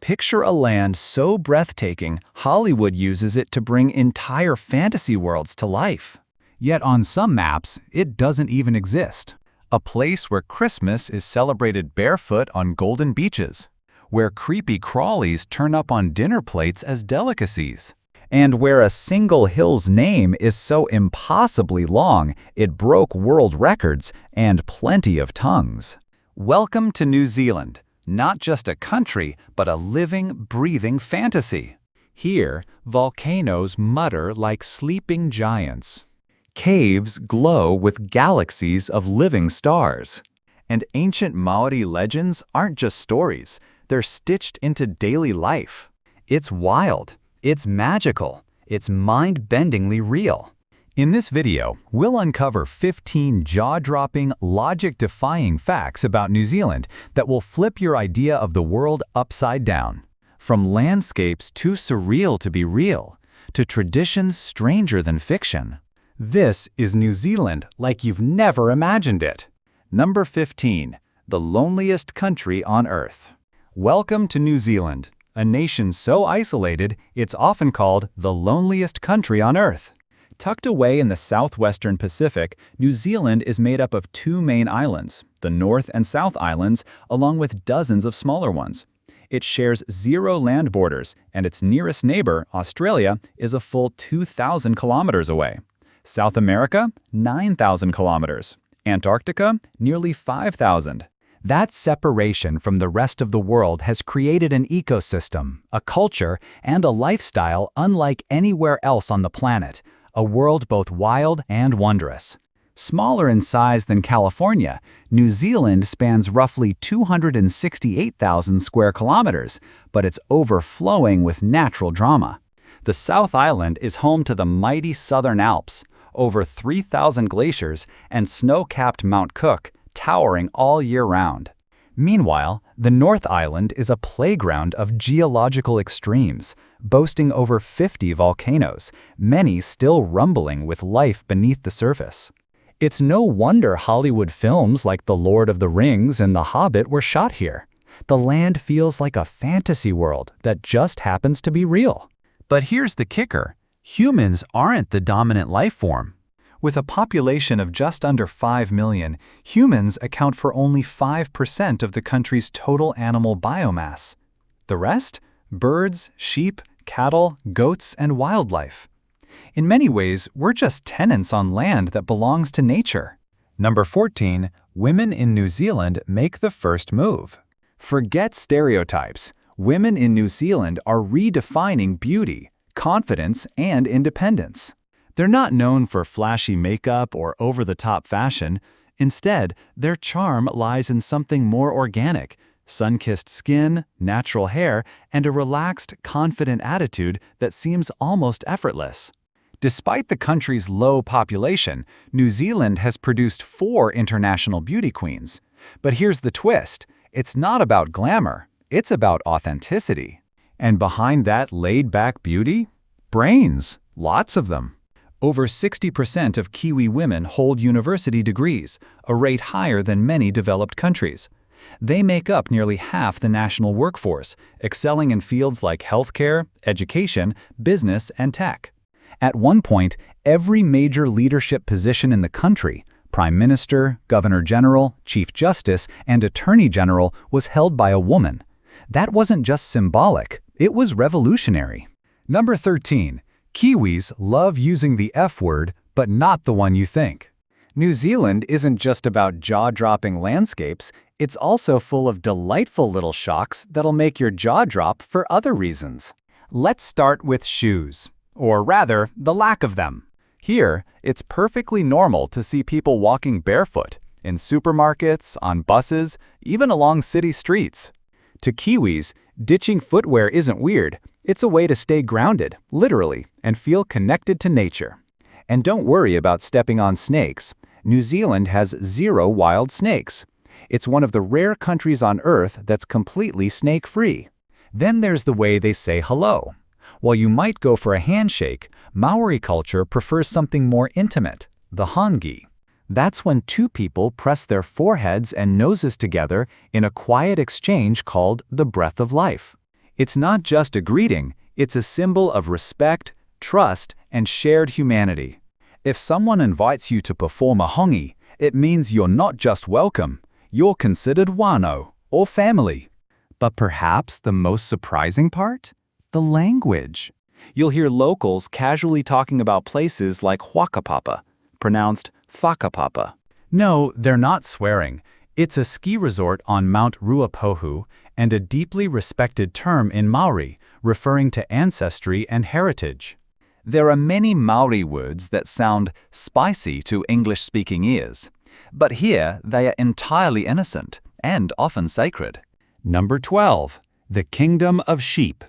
Picture a land so breathtaking, Hollywood uses it to bring entire fantasy worlds to life. Yet on some maps, it doesn't even exist. A place where Christmas is celebrated barefoot on golden beaches, where creepy crawlies turn up on dinner plates as delicacies, and where a single hill's name is so impossibly long it broke world records and plenty of tongues. Welcome to New Zealand, not just a country, but a living, breathing fantasy. Here, volcanoes mutter like sleeping giants. Caves glow with galaxies of living stars. And ancient Māori legends aren't just stories, they're stitched into daily life. It's wild, it's magical, it's mind-bendingly real. In this video, we'll uncover 15 jaw-dropping, logic-defying facts about New Zealand that will flip your idea of the world upside down. From landscapes too surreal to be real, to traditions stranger than fiction. This is New Zealand like you've never imagined it. Number 15. The loneliest country on Earth. Welcome to New Zealand, a nation so isolated it's often called the loneliest country on Earth. Tucked away in the southwestern Pacific, New Zealand is made up of two main islands, the North and South Islands, along with dozens of smaller ones. It shares 0 land borders, and its nearest neighbor, Australia, is a full 2,000 kilometers away. South America, 9,000 kilometers. Antarctica, nearly 5,000. That separation from the rest of the world has created an ecosystem, a culture, and a lifestyle unlike anywhere else on the planet, a world both wild and wondrous. Smaller in size than California, New Zealand spans roughly 268,000 square kilometers, but it's overflowing with natural drama. The South Island is home to the mighty Southern Alps, over 3,000 glaciers, and snow-capped Mount Cook, towering all year round. Meanwhile, the North Island is a playground of geological extremes, boasting over 50 volcanoes, many still rumbling with life beneath the surface. It's no wonder Hollywood films like The Lord of the Rings and The Hobbit were shot here. The land feels like a fantasy world that just happens to be real. But here's the kicker. Humans aren't the dominant life form. With a population of just under 5 million, humans account for only 5% of the country's total animal biomass. The rest? Birds, sheep, cattle, goats, and wildlife. In many ways, we're just tenants on land that belongs to nature. Number 14. Women in New Zealand make the first move. Forget stereotypes. Women in New Zealand are redefining beauty, confidence, and independence. They're not known for flashy makeup or over-the-top fashion. Instead, their charm lies in something more organic: sun-kissed skin, natural hair, and a relaxed, confident attitude that seems almost effortless. Despite the country's low population, New Zealand has produced 4 international beauty queens. But here's the twist: it's not about glamour, it's about authenticity. And behind that laid-back beauty? Brains. Lots of them. Over 60% of Kiwi women hold university degrees, a rate higher than many developed countries. They make up nearly half the national workforce, excelling in fields like healthcare, education, business, and tech. At one point, every major leadership position in the country, Prime Minister, Governor General, Chief Justice, and Attorney General, was held by a woman. That wasn't just symbolic, it was revolutionary. Number 13. Kiwis love using the F word, but not the one you think. New Zealand isn't just about jaw-dropping landscapes, it's also full of delightful little shocks that'll make your jaw drop for other reasons. Let's start with shoes, or rather, the lack of them. Here, it's perfectly normal to see people walking barefoot, in supermarkets, on buses, even along city streets. To Kiwis, ditching footwear isn't weird. It's a way to stay grounded, literally, and feel connected to nature. And don't worry about stepping on snakes. New Zealand has 0 wild snakes. It's one of the rare countries on Earth that's completely snake-free. Then there's the way they say hello. While you might go for a handshake, Māori culture prefers something more intimate, the hangi. That's when two people press their foreheads and noses together in a quiet exchange called the breath of life. It's not just a greeting, it's a symbol of respect, trust, and shared humanity. If someone invites you to perform a hongi, it means you're not just welcome, you're considered wano, or family. But perhaps the most surprising part? The language. You'll hear locals casually talking about places like Huakapapa, pronounced Whakapapa. No, they're not swearing. It's a ski resort on Mount Ruapohu and a deeply respected term in Māori, referring to ancestry and heritage. There are many Māori words that sound spicy to English-speaking ears, but here they are entirely innocent and often sacred. Number 12. The Kingdom of Sheep.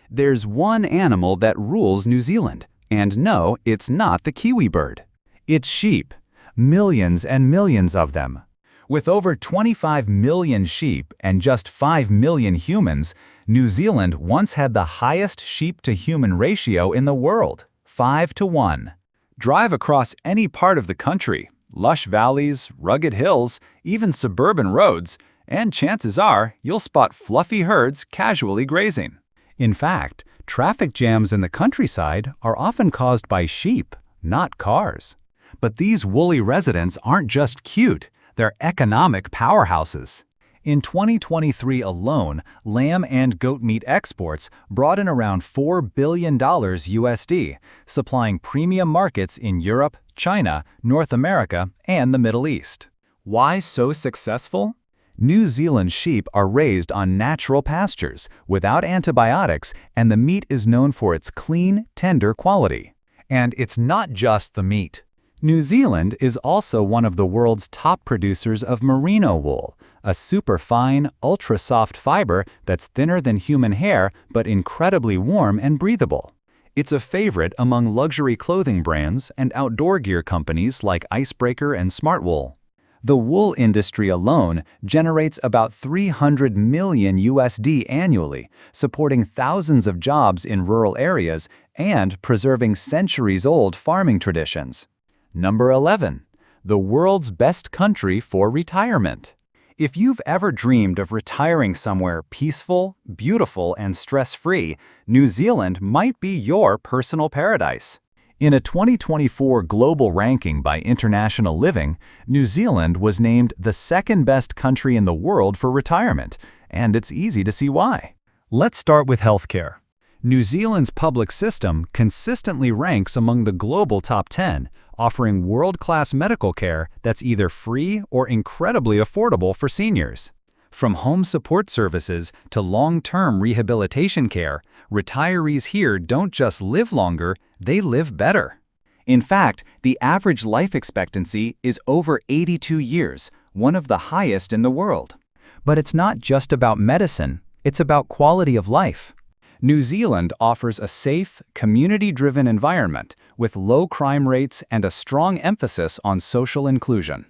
There's one animal that rules New Zealand, and no, it's not the kiwi bird. It's sheep. Millions and millions of them. With over 25 million sheep and just 5 million humans, New Zealand once had the highest sheep-to-human ratio in the world, 5:1. Drive across any part of the country, lush valleys, rugged hills, even suburban roads, and chances are you'll spot fluffy herds casually grazing. In fact, traffic jams in the countryside are often caused by sheep, not cars. But these woolly residents aren't just cute, they're economic powerhouses. In 2023 alone, lamb and goat meat exports brought in around $4 billion USD, supplying premium markets in Europe, China, North America, and the Middle East. Why so successful? New Zealand sheep are raised on natural pastures, without antibiotics, and the meat is known for its clean, tender quality. And it's not just the meat. New Zealand is also one of the world's top producers of merino wool, a superfine, ultra-soft fiber that's thinner than human hair but incredibly warm and breathable. It's a favorite among luxury clothing brands and outdoor gear companies like Icebreaker and Smartwool. The wool industry alone generates about $300 million USD annually, supporting thousands of jobs in rural areas and preserving centuries-old farming traditions. Number 11. The world's best country for retirement. If you've ever dreamed of retiring somewhere peaceful, beautiful, and stress-free, New Zealand might be your personal paradise. In a 2024 global ranking by International Living, New Zealand was named the second best country in the world for retirement, and it's easy to see why. Let's start with healthcare. New Zealand's public system consistently ranks among the global top 10, offering world-class medical care that's either free or incredibly affordable for seniors. From home support services to long-term rehabilitation care, retirees here don't just live longer, they live better. In fact, the average life expectancy is over 82 years, one of the highest in the world. But it's not just about medicine, it's about quality of life. New Zealand offers a safe, community-driven environment with low crime rates and a strong emphasis on social inclusion.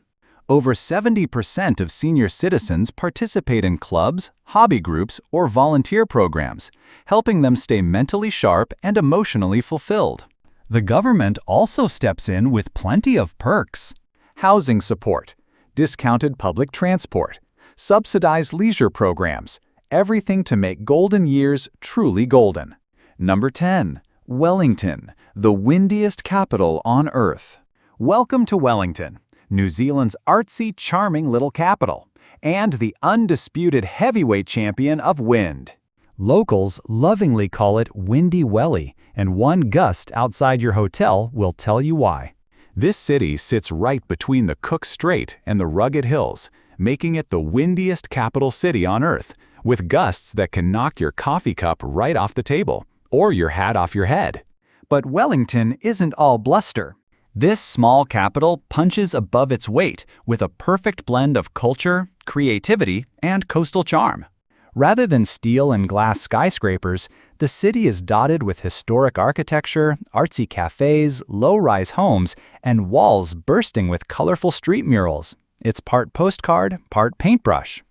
Over 70% of senior citizens participate in clubs, hobby groups, or volunteer programs, helping them stay mentally sharp and emotionally fulfilled. The government also steps in with plenty of perks. Housing support, discounted public transport, subsidized leisure programs, everything to make golden years truly golden. Number 10. Wellington, the windiest capital on Earth. Welcome to Wellington, New Zealand's artsy, charming little capital, and the undisputed heavyweight champion of wind. Locals lovingly call it Windy Welly, and one gust outside your hotel will tell you why. This city sits right between the Cook Strait and the rugged hills, making it the windiest capital city on Earth, with gusts that can knock your coffee cup right off the table, or your hat off your head. But Wellington isn't all bluster. This small capital punches above its weight with a perfect blend of culture, creativity, and coastal charm. Rather than steel and glass skyscrapers, the city is dotted with historic architecture, artsy cafes, low-rise homes, and walls bursting with colorful street murals. It's part postcard, part paintbrush.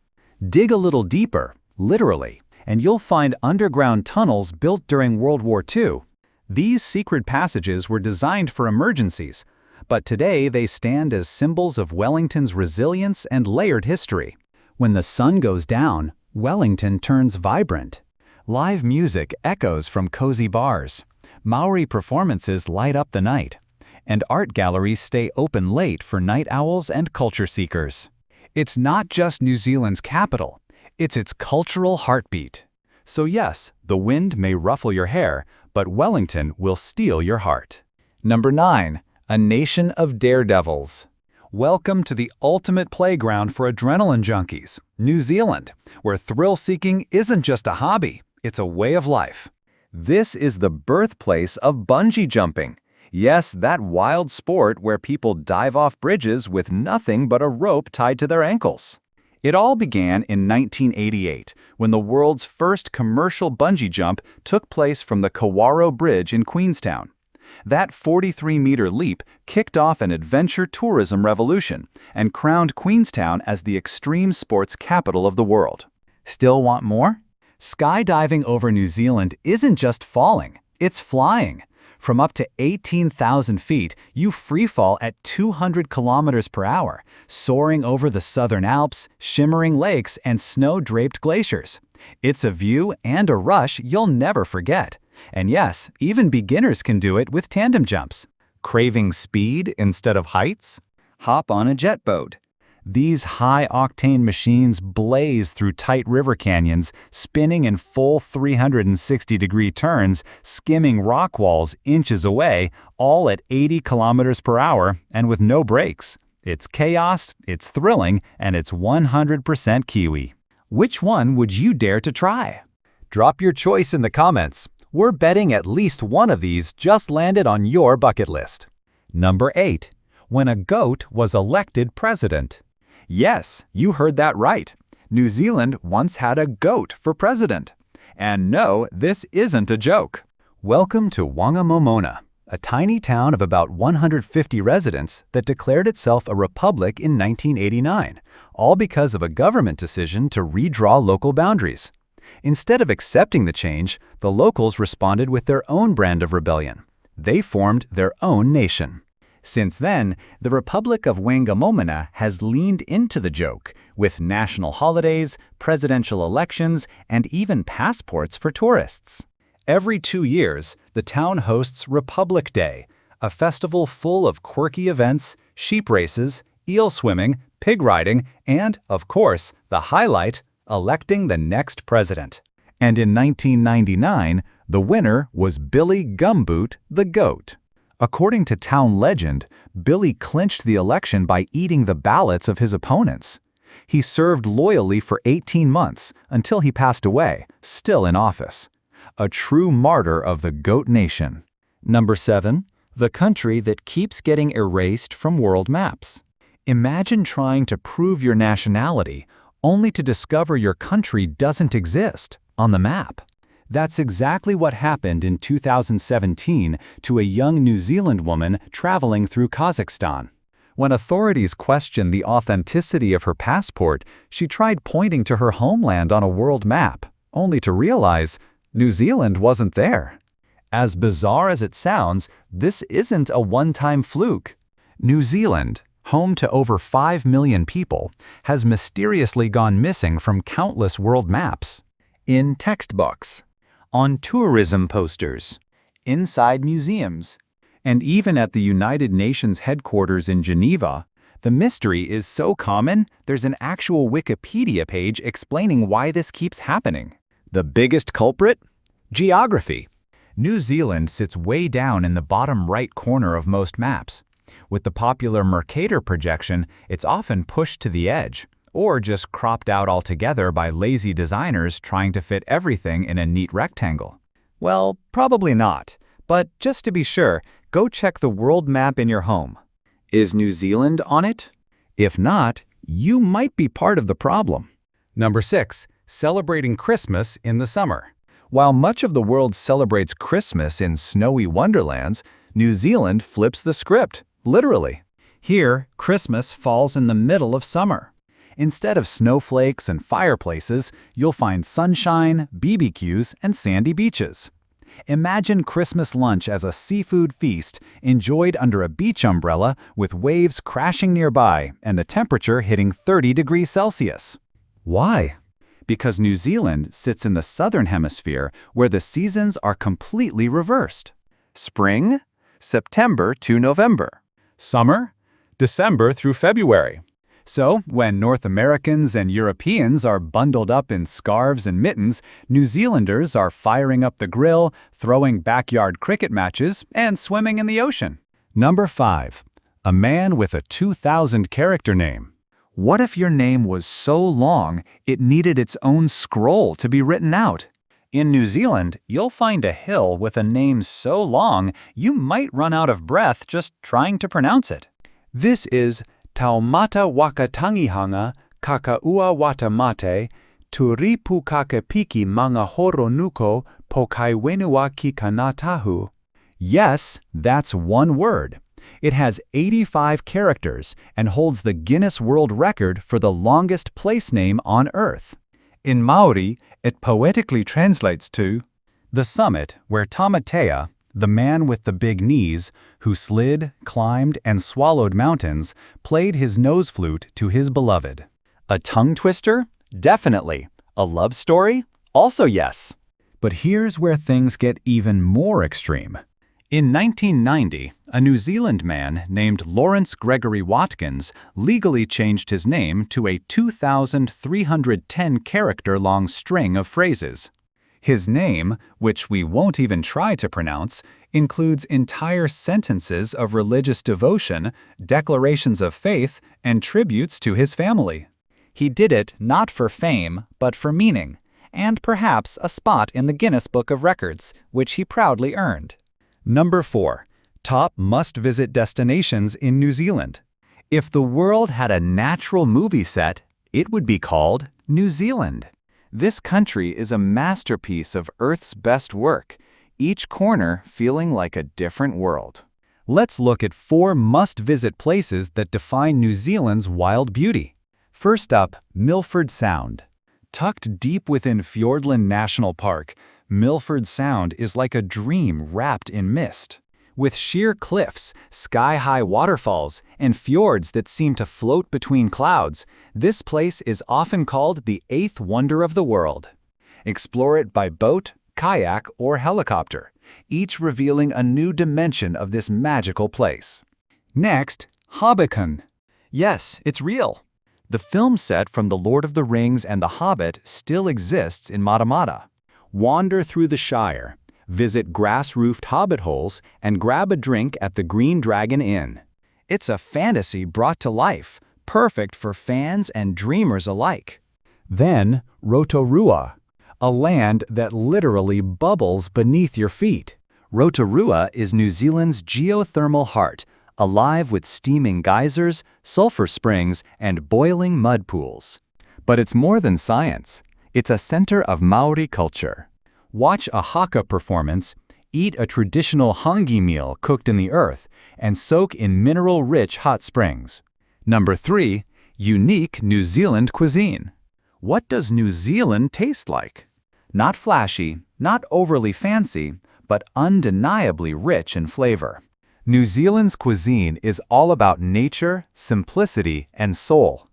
Dig a little deeper, literally, and you'll find underground tunnels built during World War II. These secret passages were designed for emergencies, but today they stand as symbols of Wellington's resilience and layered history. When the sun goes down, Wellington turns vibrant. Live music echoes from cozy bars. Māori performances light up the night. And art galleries stay open late for night owls and culture seekers. It's not just New Zealand's capital, it's its cultural heartbeat. So yes, the wind may ruffle your hair, but Wellington will steal your heart. Number 9. A nation of daredevils. Welcome to the ultimate playground for adrenaline junkies, New Zealand, where thrill-seeking isn't just a hobby, it's a way of life. This is the birthplace of bungee jumping. Yes, that wild sport where people dive off bridges with nothing but a rope tied to their ankles. It all began in 1988, when the world's first commercial bungee jump took place from the Kawaro Bridge in Queenstown. That 43-meter leap kicked off an adventure tourism revolution and crowned Queenstown as the extreme sports capital of the world. Still want more? Skydiving over New Zealand isn't just falling, it's flying. From up to 18,000 feet, you freefall at 200 kilometers per hour, soaring over the southern Alps, shimmering lakes, and snow-draped glaciers. It's a view and a rush you'll never forget. And yes, even beginners can do it with tandem jumps. Craving speed instead of heights? Hop on a jet boat. These high-octane machines blaze through tight river canyons, spinning in full 360-degree turns, skimming rock walls inches away, all at 80 kilometers per hour and with no brakes. It's chaos, it's thrilling, and it's 100% Kiwi. Which one would you dare to try? Drop your choice in the comments. We're betting at least one of these just landed on your bucket list. Number 8. When a goat was elected president. Yes, you heard that right. New Zealand once had a goat for president. And no, this isn't a joke. Welcome to Whangamomona, a tiny town of about 150 residents that declared itself a republic in 1989, all because of a government decision to redraw local boundaries. Instead of accepting the change, the locals responded with their own brand of rebellion. They formed their own nation. Since then, the Republic of Whangamomona has leaned into the joke, with national holidays, presidential elections, and even passports for tourists. Every 2 years, the town hosts Republic Day, a festival full of quirky events, sheep races, eel swimming, pig riding, and, of course, the highlight, electing the next president. And in 1999, the winner was Billy Gumboot the Goat. According to town legend, Billy clinched the election by eating the ballots of his opponents. He served loyally for 18 months until he passed away, still in office. A true martyr of the Goat Nation. Number 7. The country that keeps getting erased from world maps. Imagine trying to prove your nationality only to discover your country doesn't exist on the map. That's exactly what happened in 2017 to a young New Zealand woman traveling through Kazakhstan. When authorities questioned the authenticity of her passport, she tried pointing to her homeland on a world map, only to realize New Zealand wasn't there. As bizarre as it sounds, this isn't a one-time fluke. New Zealand, home to over 5 million people, has mysteriously gone missing from countless world maps. In textbooks, on tourism posters, inside museums, and even at the United Nations headquarters in Geneva, the mystery is so common, there's an actual Wikipedia page explaining why this keeps happening. The biggest culprit? Geography. New Zealand sits way down in the bottom right corner of most maps. With the popular Mercator projection, it's often pushed to the edge, or just cropped out altogether by lazy designers trying to fit everything in a neat rectangle. Well, probably not, but just to be sure, go check the world map in your home. Is New Zealand on it? If not, you might be part of the problem. Number 6. Celebrating Christmas in the summer. While much of the world celebrates Christmas in snowy wonderlands, New Zealand flips the script, literally. Here, Christmas falls in the middle of summer. Instead of snowflakes and fireplaces, you'll find sunshine, BBQs, and sandy beaches. Imagine Christmas lunch as a seafood feast enjoyed under a beach umbrella with waves crashing nearby and the temperature hitting 30 degrees Celsius. Why? because New Zealand sits in the southern hemisphere where the seasons are completely reversed. Spring, September to November. Summer, December through February. So, when North Americans and Europeans are bundled up in scarves and mittens, New Zealanders are firing up the grill, throwing backyard cricket matches, and swimming in the ocean. Number 5. A man with a 2,000-character name. What if your name was so long it needed its own scroll to be written out? In New Zealand, you'll find a hill with a name so long you might run out of breath just trying to pronounce it. This is Taumata Wakatangihanga Kakaua Watamate Turipu Kakapiki Manga Horonuko Pokaiwenua Kikanatahu. Yes, that's one word. It has 85 characters and holds the Guinness World Record for the longest place name on Earth. In Māori, it poetically translates to the summit where Tamatea, the man with the big knees, who slid, climbed, and swallowed mountains, played his nose flute to his beloved. A tongue twister? Definitely. A love story? Also yes. But here's where things get even more extreme. In 1990, a New Zealand man named Lawrence Gregory Watkins legally changed his name to a 2,310-character-long string of phrases. His name, which we won't even try to pronounce, includes entire sentences of religious devotion, declarations of faith, and tributes to his family. He did it not for fame, but for meaning, and perhaps a spot in the Guinness Book of Records, which he proudly earned. Number 4. Top must-visit destinations in New Zealand. If the world had a natural movie set, it would be called New Zealand. This country is a masterpiece of Earth's best work, each corner feeling like a different world. Let's look at 4 must-visit places that define New Zealand's wild beauty. First up, Milford Sound. Tucked deep within Fiordland National Park, Milford Sound is like a dream wrapped in mist. With sheer cliffs, sky-high waterfalls, and fjords that seem to float between clouds, this place is often called the 8th wonder of the world. Explore it by boat, kayak, or helicopter, each revealing a new dimension of this magical place. Next, Hobbiton. Yes, it's real. The film set from The Lord of the Rings and The Hobbit still exists in Matamata. Wander through the Shire, visit grass-roofed hobbit holes, and grab a drink at the Green Dragon Inn. It's a fantasy brought to life, perfect for fans and dreamers alike. Then, Rotorua, a land that literally bubbles beneath your feet. Rotorua is New Zealand's geothermal heart, alive with steaming geysers, sulfur springs, and boiling mud pools. But it's more than science. It's a center of Māori culture. Watch a haka performance, eat a traditional hangi meal cooked in the earth, and soak in mineral-rich hot springs. Number 3. Unique New Zealand cuisine. What does New Zealand taste like? Not flashy, not overly fancy, but undeniably rich in flavor. New Zealand's cuisine is all about nature, simplicity, and soul.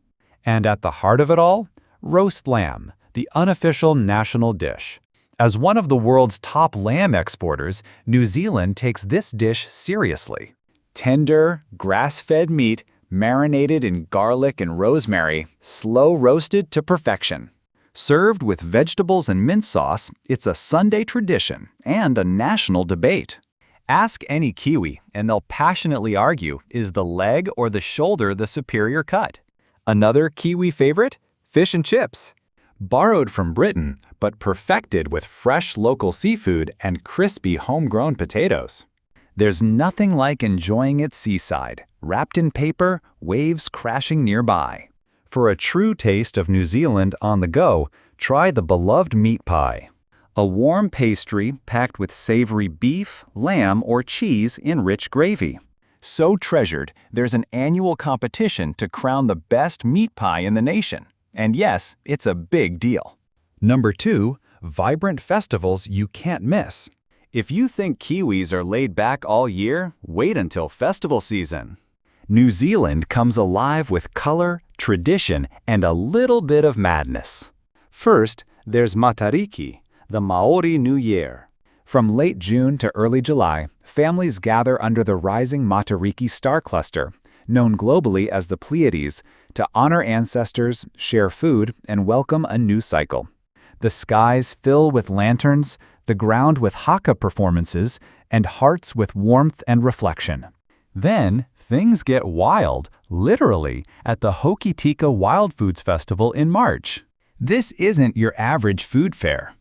And at the heart of it all, roast lamb, the unofficial national dish. As one of the world's top lamb exporters, New Zealand takes this dish seriously. Tender, grass-fed meat, marinated in garlic and rosemary, slow-roasted to perfection. Served with vegetables and mint sauce, it's a Sunday tradition and a national debate. Ask any Kiwi, and they'll passionately argue, is the leg or the shoulder the superior cut? Another Kiwi favorite? Fish and chips. Borrowed from Britain, but perfected with fresh local seafood and crispy homegrown potatoes. There's nothing like enjoying it seaside, wrapped in paper, waves crashing nearby. For a true taste of New Zealand on the go, try the beloved meat pie. A warm pastry packed with savory beef, lamb, or cheese in rich gravy. So treasured, there's an annual competition to crown the best meat pie in the nation. And yes, it's a big deal. Number 2, vibrant festivals you can't miss. If you think Kiwis are laid back all year, wait until festival season. New Zealand comes alive with color, tradition, and a little bit of madness. First, there's Matariki, the Māori New Year. From late June to early July, families gather under the rising Matariki star cluster, known globally as the Pleiades, to honor ancestors, share food, and welcome a new cycle. The skies fill with lanterns, the ground with haka performances, and hearts with warmth and reflection. Then, things get wild, literally, at the Hokitika Wild Foods Festival in March. This isn't your average food fair.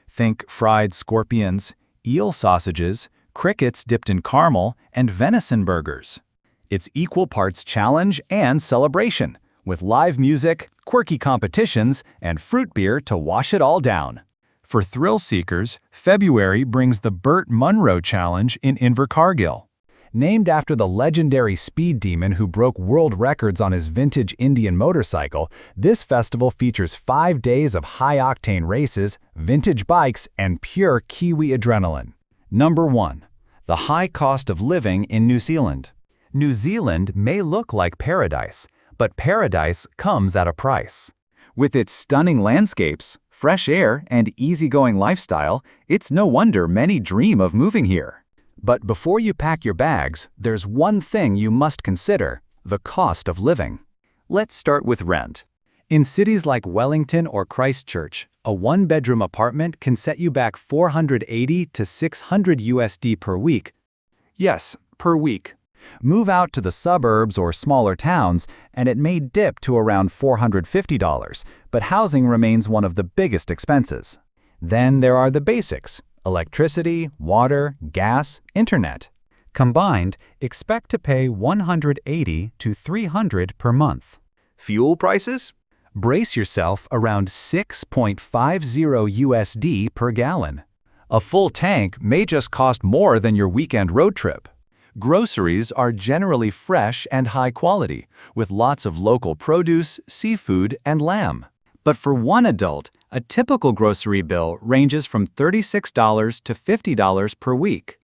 Think fried scorpions, eel sausages, crickets dipped in caramel, and venison burgers. It's equal parts challenge and celebration, with live music, quirky competitions, and fruit beer to wash it all down. For thrill seekers, February brings the Burt Munro Challenge in Invercargill. Named after the legendary speed demon who broke world records on his vintage Indian motorcycle, this festival features 5 days of high-octane races, vintage bikes, and pure Kiwi adrenaline. Number 1. The high cost of living in New Zealand. New Zealand may look like paradise, but paradise comes at a price. With its stunning landscapes, fresh air, and easygoing lifestyle, it's no wonder many dream of moving here. But before you pack your bags, there's one thing you must consider: the cost of living. Let's start with rent. In cities like Wellington or Christchurch, a one-bedroom apartment can set you back $480 to $600 per week. Yes, per week. Move out to the suburbs or smaller towns, and it may dip to around $450, but housing remains one of the biggest expenses. Then there are the basics: electricity, water, gas, internet. Combined, expect to pay $180 to $300 per month. Fuel prices? Brace yourself around $6.50 per gallon. A full tank may just cost more than your weekend road trip. Groceries are generally fresh and high quality, with lots of local produce, seafood, and lamb. But for one adult, a typical grocery bill ranges from $36 to $50 per week.